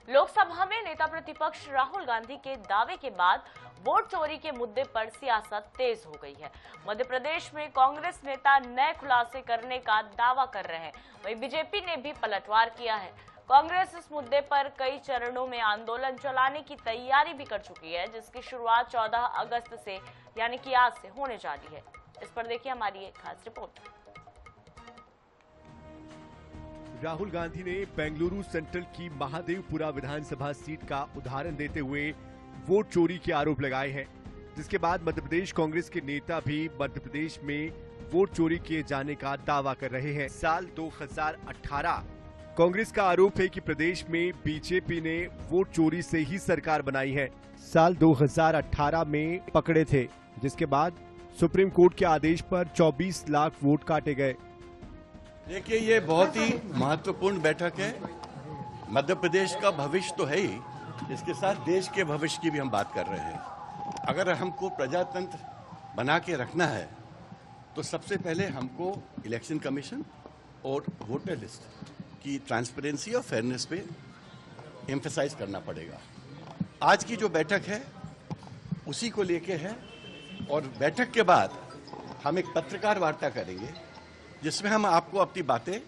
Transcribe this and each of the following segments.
लोकसभा में नेता प्रतिपक्ष राहुल गांधी के दावे के बाद वोट चोरी के मुद्दे पर सियासत तेज हो गई है। मध्य प्रदेश में कांग्रेस नेता नए खुलासे करने का दावा कर रहे हैं, वहीं बीजेपी ने भी पलटवार किया है। कांग्रेस इस मुद्दे पर कई चरणों में आंदोलन चलाने की तैयारी भी कर चुकी है, जिसकी शुरुआत 14 अगस्त से यानी कि आज से होने जा रही है। इस पर देखिए हमारी एक खास रिपोर्ट। राहुल गांधी ने बेंगलुरु सेंट्रल की महादेवपुरा विधानसभा सीट का उदाहरण देते हुए वोट चोरी के आरोप लगाए हैं, जिसके बाद मध्य प्रदेश कांग्रेस के नेता भी मध्य प्रदेश में वोट चोरी किए जाने का दावा कर रहे हैं। साल 2018 कांग्रेस का आरोप है कि प्रदेश में बीजेपी ने वोट चोरी से ही सरकार बनाई है। साल 2018 में पकड़े थे, जिसके बाद सुप्रीम कोर्ट के आदेश पर 24 लाख वोट काटे गए। देखिए, ये बहुत ही महत्वपूर्ण बैठक है। मध्य प्रदेश का भविष्य तो है ही, इसके साथ देश के भविष्य की भी हम बात कर रहे हैं। अगर हमको प्रजातंत्र बना के रखना है तो सबसे पहले हमको इलेक्शन कमीशन और वोटर लिस्ट की ट्रांसपेरेंसी और फेयरनेस पे एम्फेसाइज करना पड़ेगा। आज की जो बैठक है उसी को लेके है, और बैठक के बाद हम एक पत्रकार वार्ता करेंगे जिसमें हम आपको अपनी बातें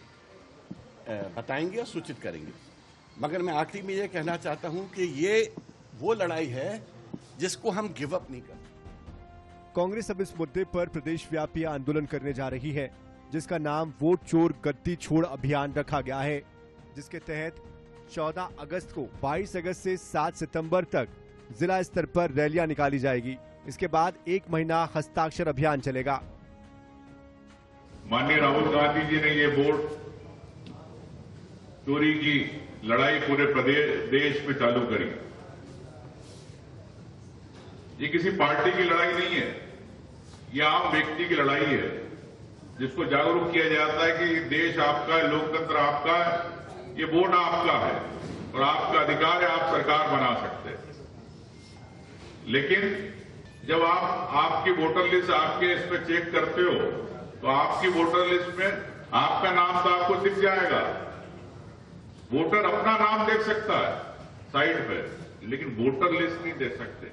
बताएंगे और सूचित करेंगे। मगर मैं आखिरी में ये कहना चाहता हूं कि ये वो लड़ाई है जिसको हम गिव अप नहीं करते। कांग्रेस अब इस मुद्दे पर प्रदेश व्यापी आंदोलन करने जा रही है, जिसका नाम वोट चोर गद्दी छोड़ अभियान रखा गया है, जिसके तहत 14 अगस्त को 22 अगस्त से 7 सितंबर तक जिला स्तर पर रैलियां निकाली जाएगी। इसके बाद 1 महीना हस्ताक्षर अभियान चलेगा। माननीय राहुल गांधी जी ने ये वोट चोरी की लड़ाई पूरे देश में चालू करी। ये किसी पार्टी की लड़ाई नहीं है, ये आम व्यक्ति की लड़ाई है, जिसको जागरूक किया जाता है कि देश आपका है, लोकतंत्र आपका है, ये वोट आपका है और आपका अधिकार है, आप सरकार बना सकते हैं। लेकिन जब आप आपकी वोटर लिस्ट आपके इस पे चेक करते हो तो आपकी वोटर लिस्ट में आपका नाम तो आपको दिख जाएगा। वोटर अपना नाम देख सकता है साइड पे, लेकिन वोटर लिस्ट नहीं देख सकते।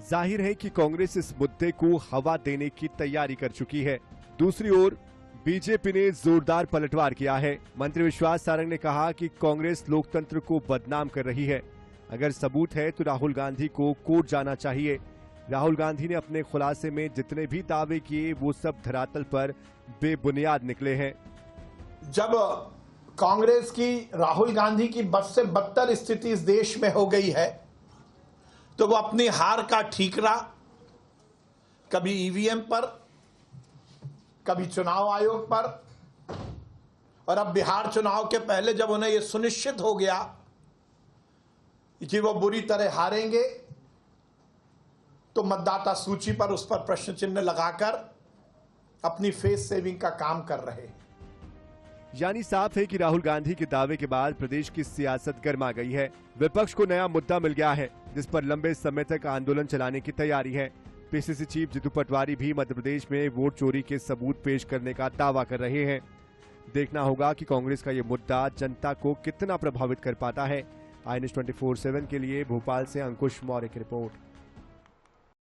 जाहिर है कि कांग्रेस इस मुद्दे को हवा देने की तैयारी कर चुकी है। दूसरी ओर बीजेपी ने जोरदार पलटवार किया है। मंत्री विश्वास सारंग ने कहा कि कांग्रेस लोकतंत्र को बदनाम कर रही है। अगर सबूत है तो राहुल गांधी को कोर्ट जाना चाहिए। राहुल गांधी ने अपने खुलासे में जितने भी दावे किए वो सब धरातल पर बेबुनियाद निकले हैं। जब कांग्रेस की राहुल गांधी की बद से बदतर स्थिति इस देश में हो गई है तो वो अपनी हार का ठीकरा कभी ईवीएम पर, कभी चुनाव आयोग पर, और अब बिहार चुनाव के पहले जब उन्हें यह सुनिश्चित हो गया कि वो बुरी तरह हारेंगे तो मतदाता सूची पर उस पर प्रश्न चिन्ह लगाकर अपनी फेस सेविंग का काम कर रहे हैं। यानी साफ है कि राहुल गांधी के दावे के बाद प्रदेश की सियासत गर्मा गई है। विपक्ष को नया मुद्दा मिल गया है, जिस पर लंबे समय तक आंदोलन चलाने की तैयारी है। पीसीसी चीफ जीतू पटवारी भी मध्य प्रदेश में वोट चोरी के सबूत पेश करने का दावा कर रहे हैं। देखना होगा कि कांग्रेस का ये मुद्दा जनता को कितना प्रभावित कर पाता है। INS 24/7 के लिए भोपाल से अंकुश मौर्य की रिपोर्ट।